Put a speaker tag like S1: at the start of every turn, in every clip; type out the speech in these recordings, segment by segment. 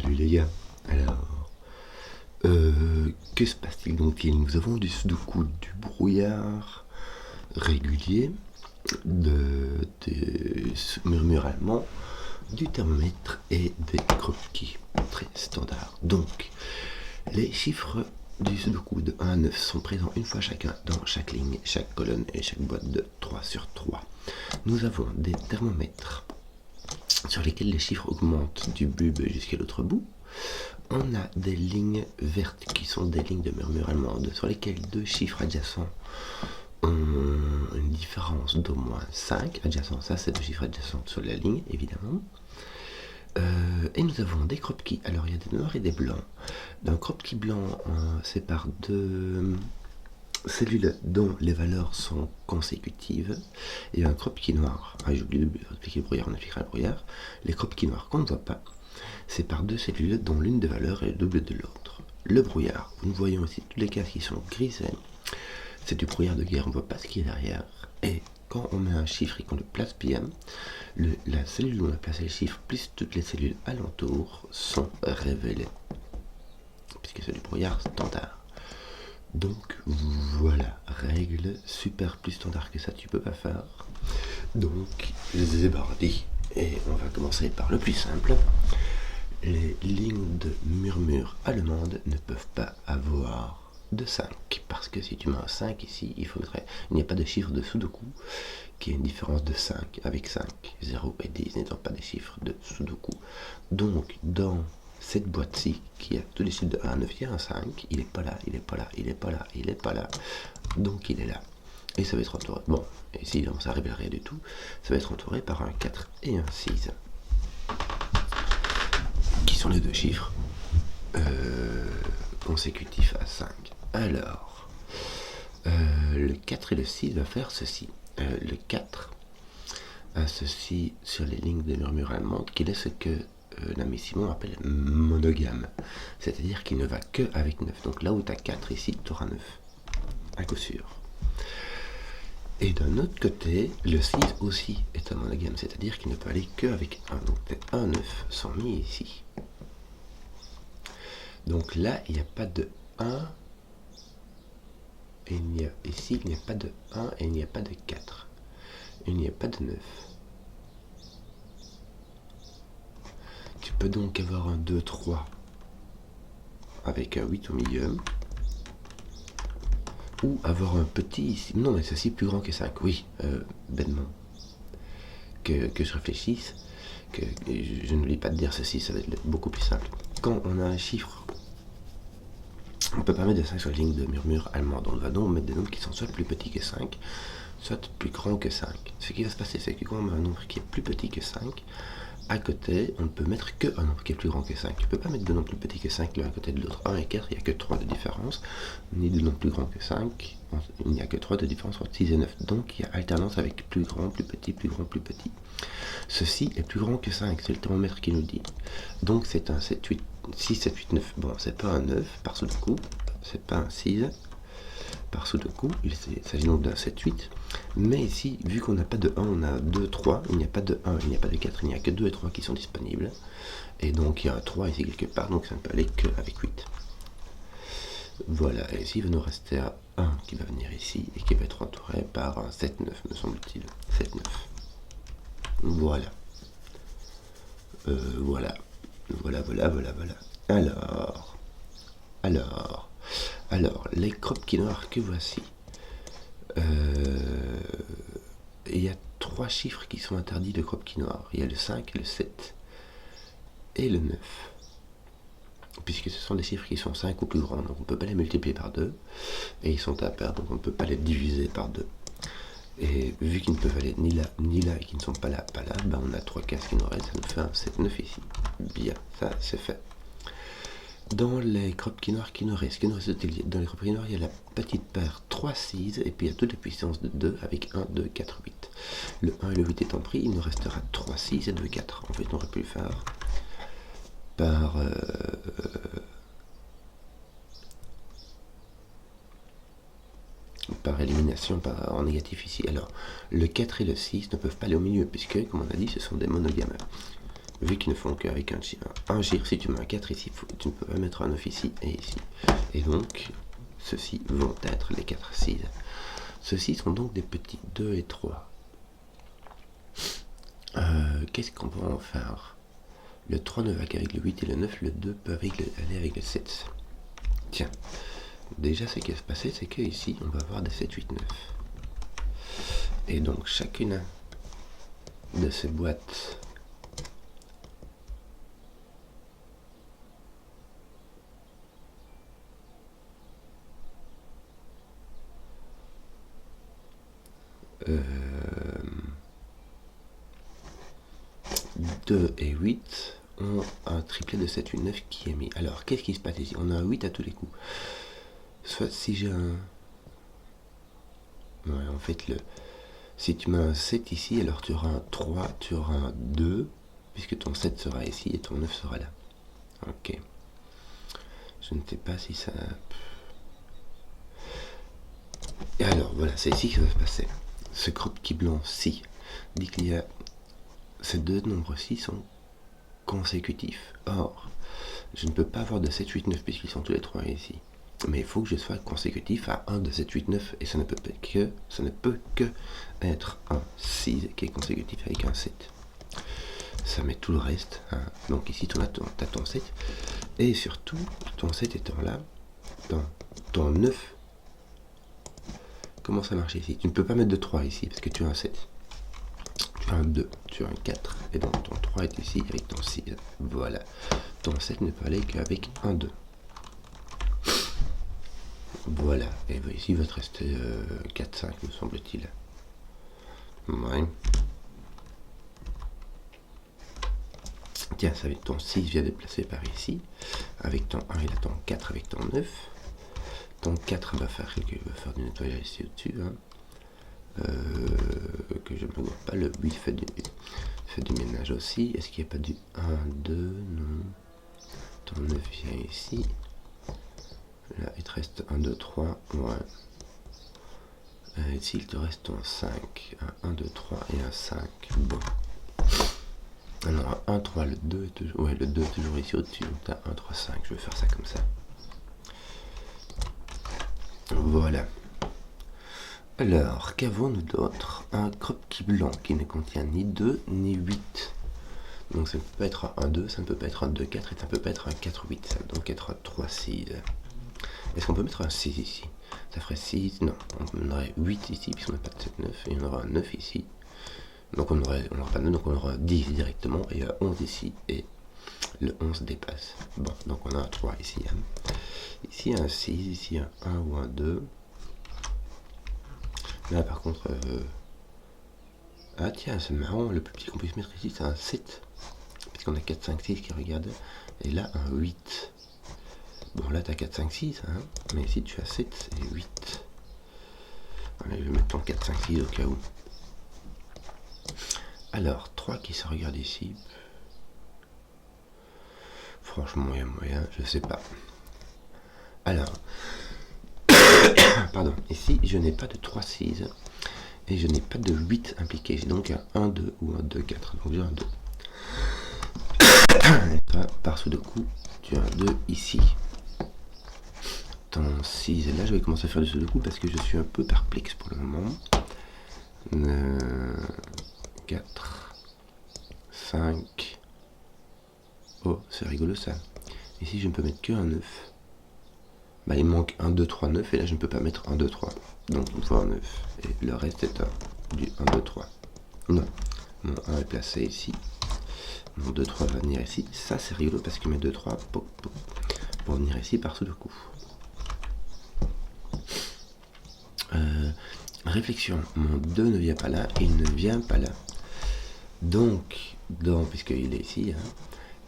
S1: Salut les gars. Alors, que se passe-t-il donc? Nous avons du sudoku, du brouillard régulier, des murmures allemands, du thermomètre et des croquis très standards. Donc, les chiffres du sudoku de 1 à 9 sont présents une fois chacun dans chaque ligne, chaque colonne et chaque boîte de 3 sur 3. Nous avons des thermomètres sur lesquels les chiffres augmentent du bulbe jusqu'à l'autre bout. On a des lignes vertes qui sont des lignes de murmure allemande sur lesquelles deux chiffres adjacents ont une différence d'au moins 5 adjacents. Ça, c'est deux chiffres adjacents sur la ligne, évidemment. Et nous avons des croquis. Alors, il y a des noirs et des blancs. D'un croquis blanc, c'est par deux cellules dont les valeurs sont consécutives, et un croquis noir. J'ai oublié de cliquer le brouillard, on appliquera le brouillard. Les croquis noirs qu'on ne voit pas, c'est par deux cellules dont l'une des valeurs est le double de l'autre. Le brouillard, nous voyons ici toutes les cases qui sont grisées. C'est du brouillard de guerre, on ne voit pas ce qui est derrière. Et quand on met un chiffre et qu'on le place bien, la cellule où on a placé le chiffre plus toutes les cellules alentour sont révélées, puisque c'est du brouillard standard. Donc voilà, règle super plus standard que ça tu peux pas faire. Donc c'est parti. Et on va commencer par le plus simple. Les lignes de murmure allemandes ne peuvent pas avoir de 5. Parce que si tu mets un 5 ici, il n'y a pas de chiffre de sudoku qui ait une différence de 5 avec 5. 0 et 10 n'étant pas des chiffres de sudoku. Donc dans cette boîte-ci qui a tous les chiffres de 1 à 9, il y a un 5, il n'est pas là, il n'est pas là, il n'est pas là, il n'est pas là. Donc il est là. Et ça va être entouré. Bon, et si ça révèle rien du tout, ça va être entouré par un 4 et un 6. Qui sont les deux chiffres consécutifs à 5. Alors, le 4 et le 6 va faire ceci. Le 4 a ceci sur les lignes de murmure allemande, qu'il est ce que l'ami Simon appelle monogame. C'est-à-dire qu'il ne va que avec 9. Donc là où tu as 4 ici, tu auras 9. À coup sûr. Et d'un autre côté, le 6 aussi est un monogame, c'est-à-dire qu'il ne peut aller que avec 1. Donc les 1, 9 sont mis ici. Donc là, il n'y a pas de 1, et ici, il n'y a pas de 1 et il n'y a pas de 4. Il n'y a pas de 9. Tu peux donc avoir un 2, 3 avec un 8 au milieu. Ou avoir un petit ici. Non, mais ceci plus grand que 5. Oui, bêtement. Que je réfléchisse. Que je n'oublie pas de dire ceci, ça va être beaucoup plus simple. Quand on a un chiffre, on peut pas mettre de 5 sur la ligne de murmure allemande. On va donc mettre des nombres qui sont soit plus petits que 5, soit plus grands que 5. Ce qui va se passer, c'est que quand on a un nombre qui est plus petit que 5, à côté, on ne peut mettre qu'un nombre qui est plus grand que 5. Tu ne peux pas mettre deux nombres plus petits que 5 l'un à côté de l'autre. 1 et 4, il n'y a que 3 de différence. Ni deux nombres plus grands que 5, il n'y a que 3 de différence entre 6 et 9. Donc il y a alternance avec plus grand, plus petit, plus grand, plus petit. Ceci est plus grand que 5, c'est le thermomètre qui nous dit. Donc c'est un 7, 8, 6, 7, 8, 9. Bon, c'est pas un 9 par sudoku, c'est pas un 6 par sudoku, il s'agit donc d'un 7, 8. Mais ici, vu qu'on n'a pas de 1, on a 2, 3, il n'y a pas de 1, il n'y a pas de 4, il n'y a que 2 et 3 qui sont disponibles. Et donc il y a un 3 ici quelque part, donc ça ne peut aller qu'avec 8. Voilà, et ici il va nous rester un 1 qui va venir ici et qui va être entouré par un 7, 9, me semble-t-il. 7, 9. Voilà. Voilà. Alors, les croquis noirs que voici. Il y a 3 chiffres qui sont interdits de croquis noirs. Il y a le 5, le 7 et le 9. Puisque ce sont des chiffres qui sont 5 ou plus grands, donc on ne peut pas les multiplier par 2. Et ils sont impairs, donc on ne peut pas les diviser par 2. Et vu qu'ils ne peuvent aller ni là et qu'ils ne sont pas là, ben on a 3 cases qui nous restent, ça nous fait un 7, 9 ici. Bien, ça c'est fait. Dans les croquis noirs qui nous restent, dans les croquis noirs, il y a la petite paire 3, 6, et puis il y a toute la puissance de 2 avec 1, 2, 4, 8. Le 1 et le 8 étant pris, il nous restera 3, 6 et 2, 4. En fait, on aurait pu le faire par élimination en négatif ici. Alors, le 4 et le 6 ne peuvent pas aller au milieu, puisque, comme on a dit, ce sont des monogames. vu qu'ils ne font qu'avec un gire, si tu mets un 4 ici, tu ne peux pas mettre un 9 ici et ici. Et donc, ceux-ci vont être les 4 6. Ceux-ci sont donc des petits 2 et 3. Qu'est-ce qu'on peut en faire? Le 3 ne va qu'avec le 8 et le 9, le 2 peut aller avec le 7. Tiens, déjà ce qui va se passer, c'est que ici, on va avoir des 7, 8, 9. Et donc, chacune de ces boîtes euh, 2 et 8 ont un triplet de 7, 8, 9 qui est mis. Alors, qu'est-ce qui se passe ici? On a un 8 à tous les coups. Soit si j'ai un... Ouais, en fait, si tu mets un 7 ici, alors tu auras un 3, tu auras un 2, puisque ton 7 sera ici et ton 9 sera là. Ok. Je ne sais pas si ça... Et alors, voilà, c'est ici que ça va se passer. Ce croquis blanc-ci dit qu'il y a... Ces deux nombres-ci sont consécutifs. Or, je ne peux pas avoir de 7, 8, 9 puisqu'ils sont tous les trois ici. Mais il faut que je sois consécutif à 1 de 7, 8, 9 et ça ne peut que être un 6 qui est consécutif avec un 7. Ça met tout le reste. Hein. Donc ici, tu as ton 7. Et surtout, ton 7 étant là, dans ton 9, comment ça marche ici? Tu ne peux pas mettre de 3 ici parce que tu as un 7. Tu as un 2, tu as un 4. Et donc ton 3 est ici avec ton 6. Voilà. Ton 7 ne peut aller qu'avec un 2. Voilà. Et ici, il va te rester 4, 5, me semble-t-il. Ouais. Tiens, ça avec ton 6 vient déplacer par ici. Avec ton 1, il a ton 4 avec ton 9. Ton 4 va faire du nettoyage ici au-dessus. Hein. Que je ne me vois pas. Le 8 fait du ménage aussi. Est-ce qu'il n'y a pas du 1, 2? Non. Ton 9 vient ici. Là, il te reste 1, 2, 3. Ouais. Ici, il te reste ton 5. Un 1, 2, 3 et un 5. Bon. Alors, 1, 3, le 2 est toujours... Ouais, le 2 est toujours ici au-dessus. Donc, tu as 1, 3, 5. Je vais faire ça comme ça. Voilà. Alors, qu'avons-nous d'autre? Un croquis blanc qui ne contient ni 2 ni 8. Donc, ça ne peut pas être un 1, 2, ça ne peut pas être un 2, 4 et ça ne peut pas être un 4, 8. Ça doit donc être un 3, 6. Est-ce qu'on peut mettre un 6 ici? Ça ferait 6, non, on aurait 8 ici, puisqu'on n'a pas de 7, 9, et on aura un 9 ici. Donc on n'aura pas de 9, donc on aura 10 directement, et 11 ici, et le 11 dépasse. Bon, donc on a un 3 ici. Hein. Ici un 6, ici un 1 ou un 2. Là par contre... Ah tiens, c'est marrant, le plus petit qu'on puisse mettre ici, c'est un 7. Puisqu'on a 4, 5, 6 qui regardent. Et là, un 8. Bon, là, tu as 4, 5, 6, hein, mais ici, tu as 7 et 8. Voilà, je vais mettre ton 4, 5, 6 au cas où. Alors, 3 qui se regardent ici. Franchement, moyen, je sais pas. Alors, pardon, ici, je n'ai pas de 3, 6 et je n'ai pas de 8 impliqué. J'ai donc un 1, 2 ou un 2, 4. Donc, j'ai un 2. Et toi, par sous de coup, tu as un 2 ici. Ton 6, et là je vais commencer à faire du sudoku parce que je suis un peu perplexe pour le moment. 4, 5. Oh, c'est rigolo ça. Ici je ne peux mettre que un 9. Bah, il manque 1, 2, 3, 9 et là je ne peux pas mettre 1, 2, 3. Donc il me faut un 9. Et le reste est du 1, 2, 3. Non, mon 1 est placé ici. Mon 2, 3 va venir ici. Ça c'est rigolo parce que mes 2, 3 vont venir ici par sudoku. Réflexion, mon 2 ne vient pas là, il ne vient pas là. Donc, puisqu'il est ici, hein,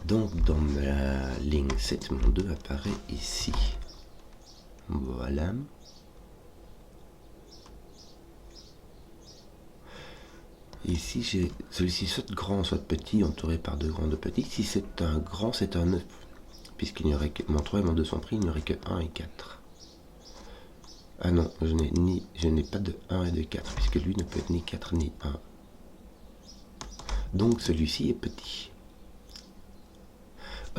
S1: donc dans ma ligne 7, mon 2 apparaît ici. Voilà. Ici, j'ai celui-ci soit grand, soit petit, entouré par deux grands, deux petits. Si c'est un grand, c'est un 9. Puisqu'il n'y aurait que mon 3 et mon 2 sont pris, il n'y aurait que 1 et 4. Ah non, je n'ai pas de 1 et de 4, puisque lui ne peut être ni 4 ni 1. Donc celui-ci est petit.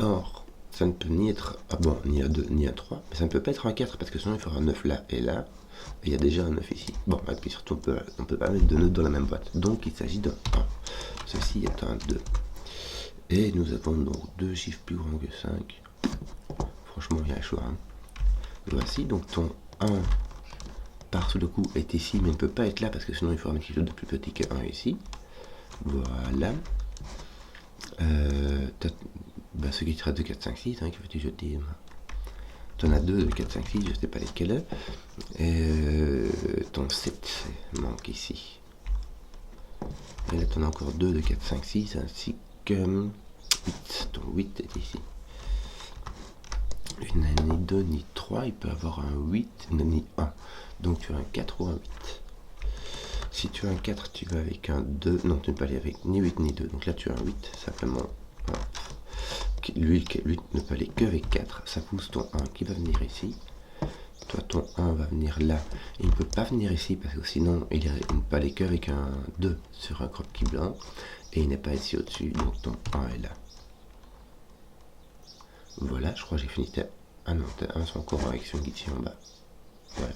S1: Or, ça ne peut ni être ni un 2 ni un 3, mais ça ne peut pas être un 4 parce que sinon il faudra un 9 là et là. Et il y a déjà un 9 ici. Bon, et puis surtout on peut pas mettre deux nœuds dans la même boîte. Donc il s'agit d'un 1. Ceci est un 2. Et nous avons donc deux chiffres plus grands que 5. Franchement, il y a un choix. Hein. Voici donc ton 1 par sous le coup est ici, mais il ne peut pas être là parce que sinon il faudra mettre quelque chose de plus petit que 1 ici. Voilà. Ce qui te reste de 4, 5, 6, hein, que veux-tu que je te dise? Tu en as 2 de 4, 5, 6, je ne sais pas lesquels. Et ton 7 manque ici. Et là, tu en as encore 2 de 4, 5, 6, ainsi que 8. Ton 8 est ici. Il n'a ni 2 ni 3, il peut avoir un 8, ni 1. Donc tu as un 4 ou un 8. Si tu as un 4, tu vas avec un 2. Non, tu ne peux aller avec ni 8 ni 2. Donc là, tu as un 8, simplement. Lui ne peut aller qu'avec 4. Ça pousse ton 1 qui va venir ici. Toi, ton 1 va venir là. Il ne peut pas venir ici parce que sinon, il ne peut aller qu'avec un 2 sur un croquis blanc. Et il n'est pas ici au-dessus. Donc ton 1 est là. Voilà, je crois que j'ai fini. Ah non, t'as un son encore avec son guichi en bas. Voilà.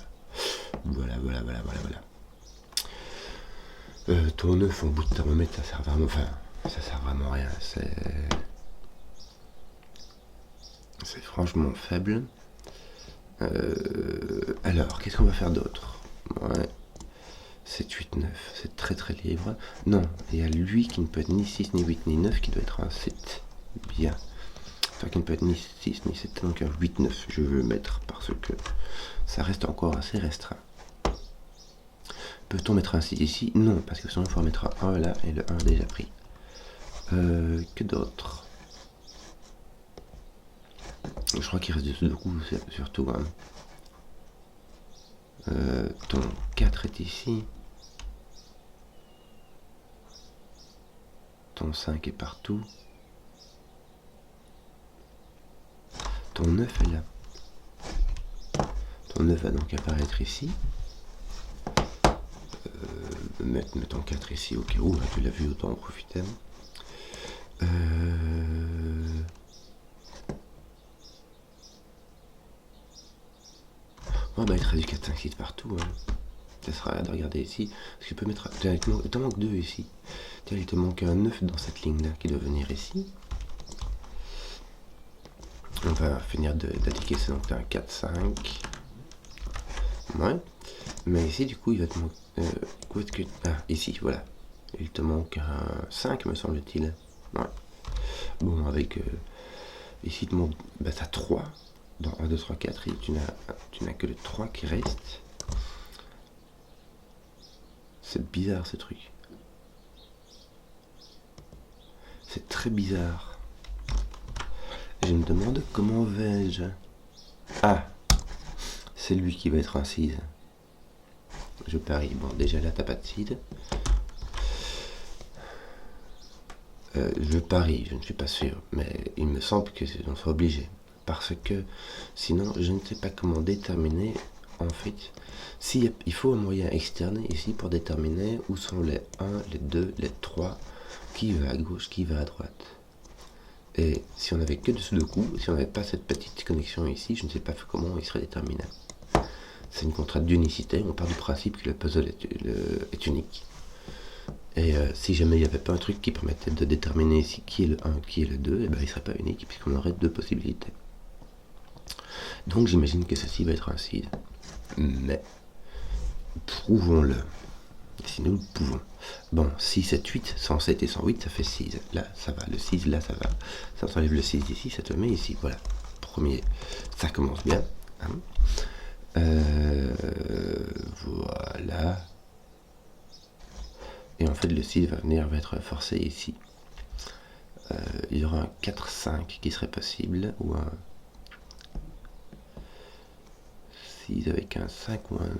S1: Ton 9 en bout de thermomètre, ça sert vraiment. Enfin, ça sert vraiment à rien. C'est franchement faible. Alors, qu'est-ce qu'on va faire d'autre? Ouais. 7, 8, 9, c'est très très libre. Non, il y a lui qui ne peut être ni 6, ni 8, ni 9, qui doit être un 7. Bien. Enfin, qui ne peut être ni 6, ni 7, donc un 8, 9, je veux mettre, parce que ça reste encore assez restreint. Peut-on mettre un 6 ici? Non, parce que sinon il faut mettre un 1 là, et le 1 déjà pris. Que d'autre? Je crois qu'il reste de coup, surtout. Hein. Ton 4 est ici. Ton 5 est partout. Ton 9 est là. Ton 9 va donc apparaître ici. Mettre ton 4 ici au cas où, tu l'as vu, autant en profiter. Oh bah il te reste du 4, 5, 6 partout. Hein. Ça sera à regarder ici. Parce que tu peux mettre. Il te manque 2 ici. Tiens, il te manque un 9 dans cette ligne-là qui doit venir ici. On va finir d'indiquer, c'est donc un 4, 5. Ouais. Mais ici, du coup, il va te manquer. Ici, voilà. Il te manque un 5, me semble-t-il. Ouais. Bon, avec. Ici, il te manque. Bah, t'as 3. Dans 1, 2, 3, 4, et tu n'as que le 3 qui reste. C'est bizarre ce truc. C'est très bizarre. Je me demande comment vais-je. Ah, c'est lui qui va être un 6. Je parie. Bon, déjà là, t'as pas de seed. Je parie, je ne suis pas sûr, mais il me semble que on soit obligé. Parce que sinon, je ne sais pas comment déterminer, en fait, si il faut un moyen externe ici pour déterminer où sont les 1, les 2, les 3, qui va à gauche, qui va à droite. Et si on n'avait que de ce deux coups, si on n'avait pas cette petite connexion ici, je ne sais pas comment il serait déterminé. C'est une contrainte d'unicité, on part du principe que le puzzle est unique. Et si jamais il n'y avait pas un truc qui permettait de déterminer ici qui est le 1, qui est le 2, et ben il ne serait pas unique puisqu'on aurait deux possibilités. Donc j'imagine que ceci va être un seed. Mais prouvons-le. Si nous le pouvons. Bon, 6, 7, 8, 107 et 108, ça fait 6. Là, ça va. Le 6, là, ça va. Ça t'enlève le 6 ici, ça te met ici. Voilà. Premier, ça commence bien. Hein. Voilà. Et en fait, le 6 va être forcé ici. Il y aura un 4, 5 qui serait possible, ou un 6 avec un 5 ou un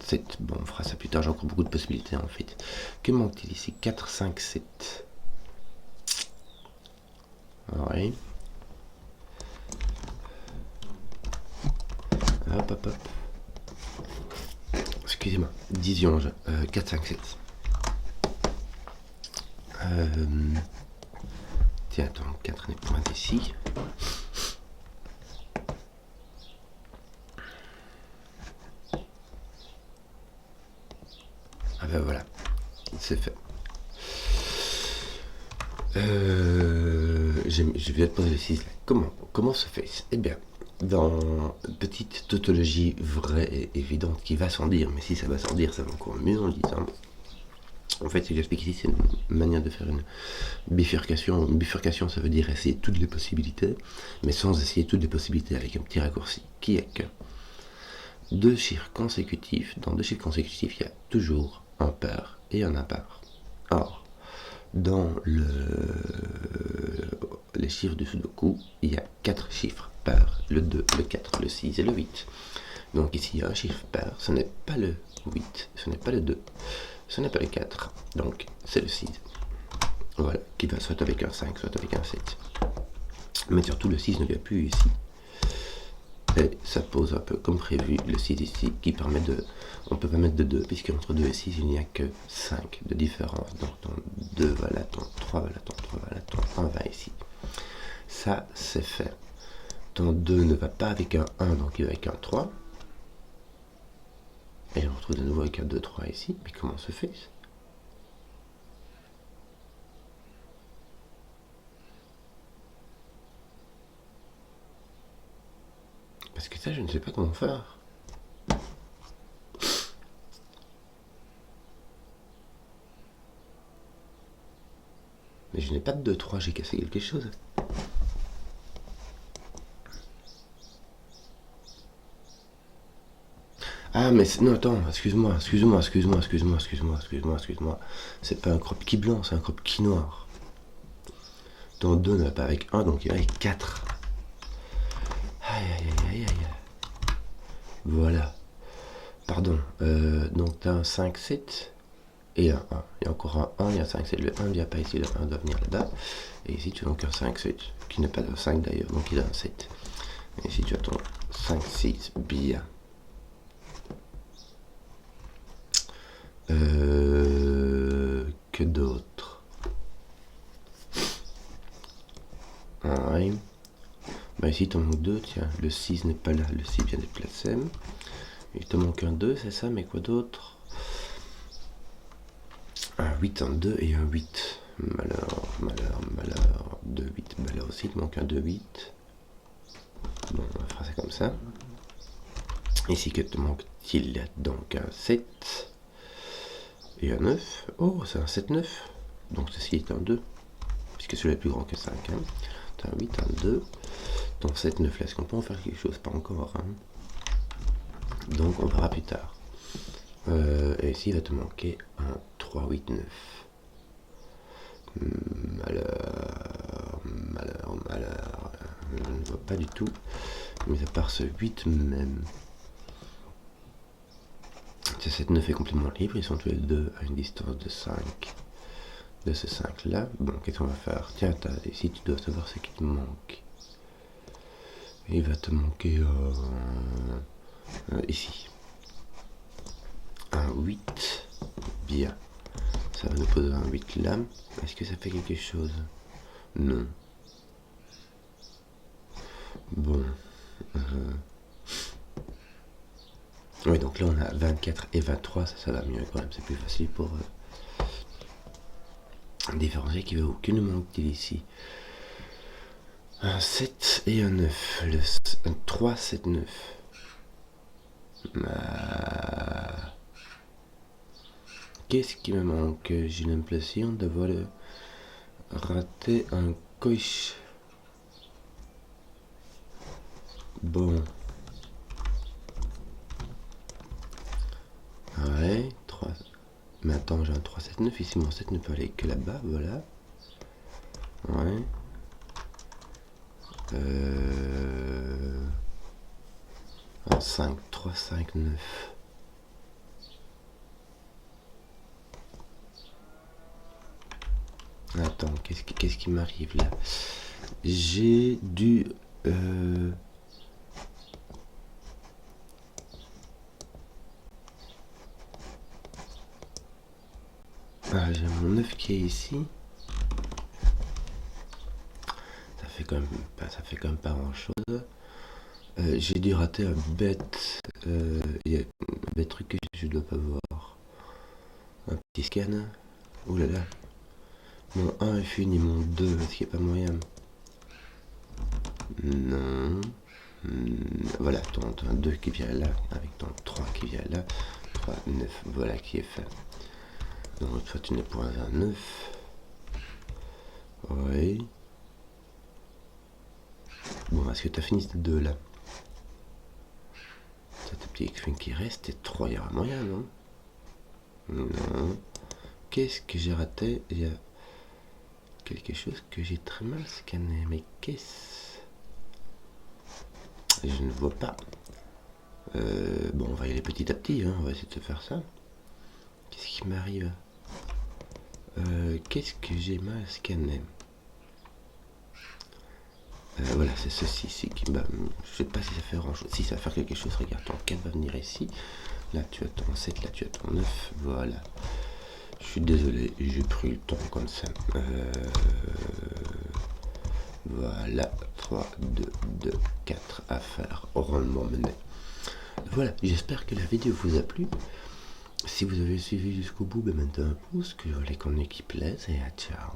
S1: 7. Bon, on fera ça plus tard, j'ai encore beaucoup de possibilités en fait. Que manque-t-il ici? 4, 5, 7. Oui. Hop, hop, hop. Excusez-moi, disionge. 4, 5, 7. Tiens, attends, 4 n'est point ici. ben voilà, c'est fait. Je vais te poser le 6 là. Comment se fait? Eh bien, dans une petite tautologie vraie et évidente qui va sans dire, mais si ça va sans dire, ça va encore mieux en le disant. En fait, ce que j'explique ici, c'est une manière de faire une bifurcation. Une bifurcation, ça veut dire essayer toutes les possibilités, mais sans essayer toutes les possibilités avec un petit raccourci, qui est que dans deux chiffres consécutifs, il y a toujours un pair et un impair. Or, dans les chiffres du Sudoku, il y a 4 chiffres pairs, le 2, le 4, le 6 et le 8. Donc ici, il y a un chiffre pair, ce n'est pas le 8, ce n'est pas le 2, ce n'est pas le 4, donc c'est le 6. Voilà, qui va soit avec un 5, soit avec un 7. Mais surtout, le 6 ne vient plus ici. Et ça pose un peu comme prévu le 6 ici, qui permet de... On peut pas mettre de 2, puisqu'entre 2 et 6, il n'y a que 5 de différence. Donc ton 2 va là, ton 3 va là, ton 3 va là, ton 1 va ici. Ça, c'est fait. Ton 2 ne va pas avec un 1, donc il va avec un 3. Et on retrouve de nouveau avec un 2, 3 ici. Mais comment se fait ça? Parce que ça, je ne sais pas comment faire. Mais je n'ai pas de 2, 3, j'ai cassé quelque chose. Ah, mais non, attends, excuse-moi. C'est pas un cropped blanc, c'est un cropped noir. Ton 2 ne va pas avec 1, donc il va avec 4. Aïe. Voilà. Pardon. Donc t'as un 5, 7 et un 1. Il y a encore un 1, il y a un 5, 7. Le 1 ne vient pas ici, le 1 doit venir là-bas. Et ici tu as donc un 5, 7, qui n'est pas un 5 d'ailleurs, donc il a un 7. Et ici tu as ton 5, 6, bien. Que d'autre? Ouais. Bah ici il t'en manque 2, tiens, le 6 n'est pas là, le 6 vient d'être placé. Il te manque un 2, c'est ça, mais quoi d'autre? Un 8, un 2 et un 8. Malheur. 2, 8. Bah là aussi il te manque un 2, 8. Bon, on va faire ça comme ça. Ici, que te manque-t-il? Donc un 7 et un 9. Oh, c'est un 7, 9. Donc ceci est un 2, puisque celui-là est plus grand que 5. Hein. T'as un 8, un 2. Ton 7, 9 là, est-ce qu'on peut en faire quelque chose? Pas encore. Hein. Donc on verra plus tard. Et ici, il va te manquer un 3, 8, 9. Malheur. Je ne vois pas du tout. Mais à part ce 8 même. Ce 7, 9 est complètement libre. Ils sont tous les deux à une distance de 5. De ce 5 là. Bon, qu'est-ce qu'on va faire? Tiens, ici tu dois savoir ce qui te manque. Il va te manquer ici. Un 8. Bien. Ça va nous poser un 8 là. Est-ce que ça fait quelque chose? Non. Bon. Oui, donc là on a 24 et 23, ça va mieux quand même, c'est plus facile pour différencier qui va où. Que nous manque-t-il ici? Un 7 et un 9, un 3, 7, 9. Qu'est-ce qui me manque? J'ai l'impression d'avoir raté un coche. Bon. Ouais, 3. Mais attends, j'ai un 3, 7, 9. Ici, mon 7 ne peut aller que là-bas, voilà. Ouais. Un 5, 3, 5, 9. Attends, qu'est-ce qui m'arrive là? J'ai dû... Ah, j'ai mon 9 qui est ici. Ça fait quand même pas grand chose. J'ai dû rater un bête. Il y a un bête truc que je dois pas voir. Un petit scan. Ouh là là. Mon 1 est fini, mon 2, est-ce qu'il n'y a pas moyen? Non. Voilà, ton 2 qui vient là, avec ton 3 qui vient là. 3, 9, voilà qui est fait. Donc toi tu n'es point un 9. Oui. Bon, est-ce que tu as fini ces 2 là? T'as tes petits X-Wing qui restent, et 3, il y aura moyen, non? Non. Qu'est-ce que j'ai raté? Il y a quelque chose que j'ai très mal scanné, mais qu'est-ce? Je ne vois pas. Bon, on va y aller petit à petit, hein. On va essayer de faire ça. Qu'est-ce qui m'arrive? Qu'est-ce que j'ai mal scanné? Voilà, c'est ceci ici qui m'a... Je sais pas si ça fait grand-chose. Si ça va faire quelque chose, regarde, ton 4 va venir ici. Là, tu as ton 7, là, tu as ton 9. Voilà. Je suis désolé, j'ai pris le temps comme ça. Voilà, 3, 2, 2, 4 à faire oralement mené. Voilà, j'espère que la vidéo vous a plu. Si vous avez suivi jusqu'au bout, mettez un pouce, que les conneries qui plaisent et à ciao.